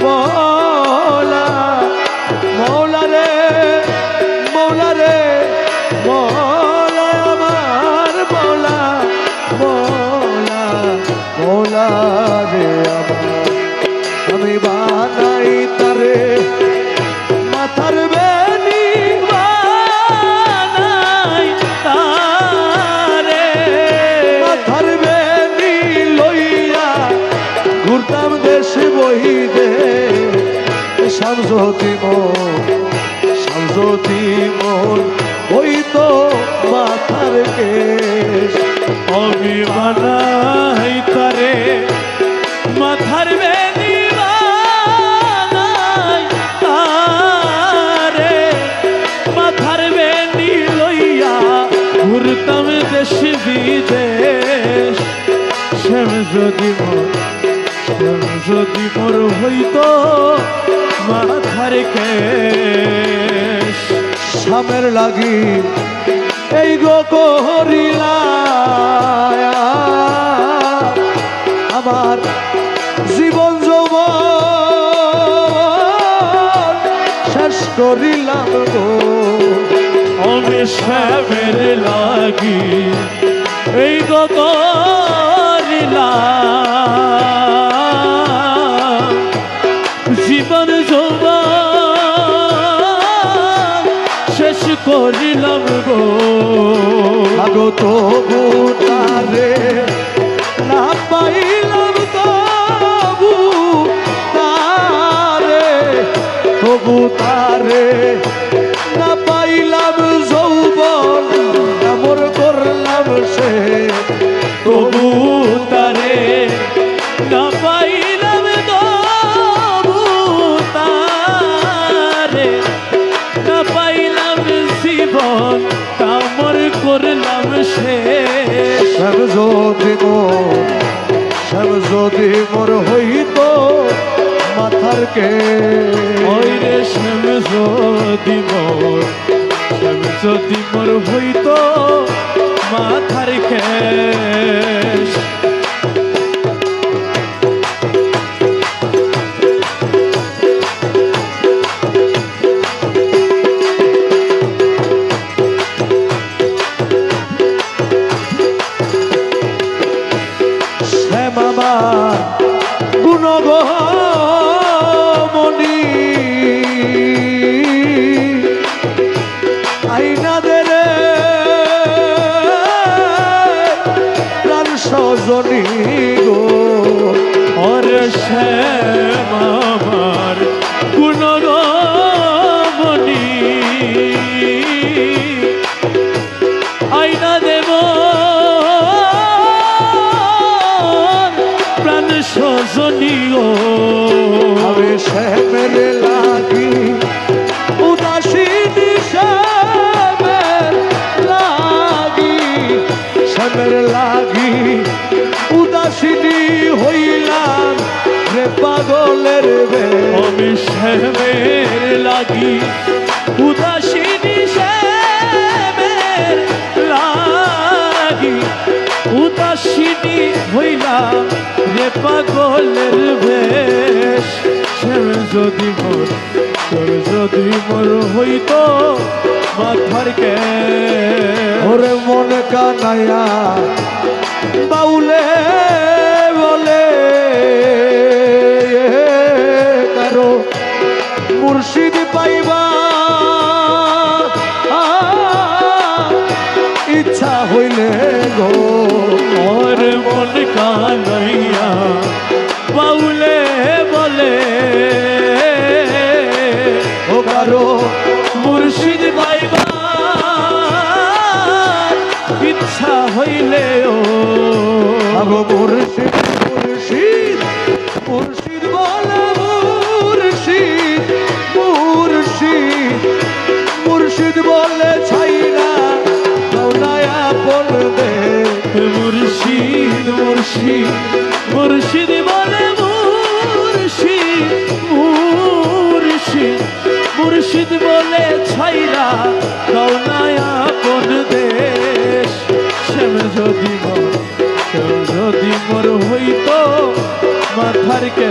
মৌলা মৌলা রে মৌলা রে মৌলা আমার মৌলা মৌলা মৌলা রে আমার আমি বানাই তারে মাথার বেনি বানাই তারে মাথার বেনি লইয়া ঘুরতাম দেশে বহিদে শামসতি মন ওই তো মাথার কেশ আমি বানাই তারে মাথার বেনি বানাই তারে মাথার বেনি লইয়া ঘুরতাম দেশ বিদেশ শ্যাম যদি মোর হইতো মাথার কেশ স্বামের লাগি এই গো করিলা আমার জীবন যৌবন শেষ করিলাম গো আমি শ্যামের লাগি এই গো জীবন যৌবন শেষ করিলাম গো আগো তবু তারে না পাইলাম তবু তারে না পাইলাম যৌবন আমর করলাম সে তবু তারে না পাইলাম তবু তারে না পাইলাম জীবন কামর করলাম শেষ যদি মোর হইতো মাথার কে ওই রে শ্যাম যদি মোর হইতো মাথার কেশ শ্যাম আমার গুণগমণি আইনা দে রে প্রাণ সজনী গো ওরে শ্যাম আমার গুণগমণি আইনা দেব প্রাণ সজনী গো আমি শ্যামের লাগি উদাসীনী শ্যামের লাগি উদাসীনী হইলাম রে পাগলের বে আমি শ্যামের লাগি উদাসীনী শ্যামের লাগি উদাসীনী হইলাম রে পাগলের বেশ শ্যাম যদি মোর হইতো মাথার কেশ ওরে মন কানাইয়া বাউলে বলে কারো মুর্শিদ পাইবা ইচ্ছা হইলে গো ওর মন কানাইয়া বাউলে বলে ও কারো মুর্শিদ পাইবা ইচ্ছা হইলে ও আগো মুর্শিদ মুর্শিদ মুর্শিদ বলে মুর্শিদ মুর্শিদ মুর্শিদ বলে ছাইনা গৌনায়া বল দে মুর্শিদ মুর্শিদ মুর্শিদ বলে মুর্শিদ মুর্শিদ মুর্শিদ বলে ছাইরা গৌনায়া কোন দেশ শ্যাম যদি মোর হইতো মাথার কে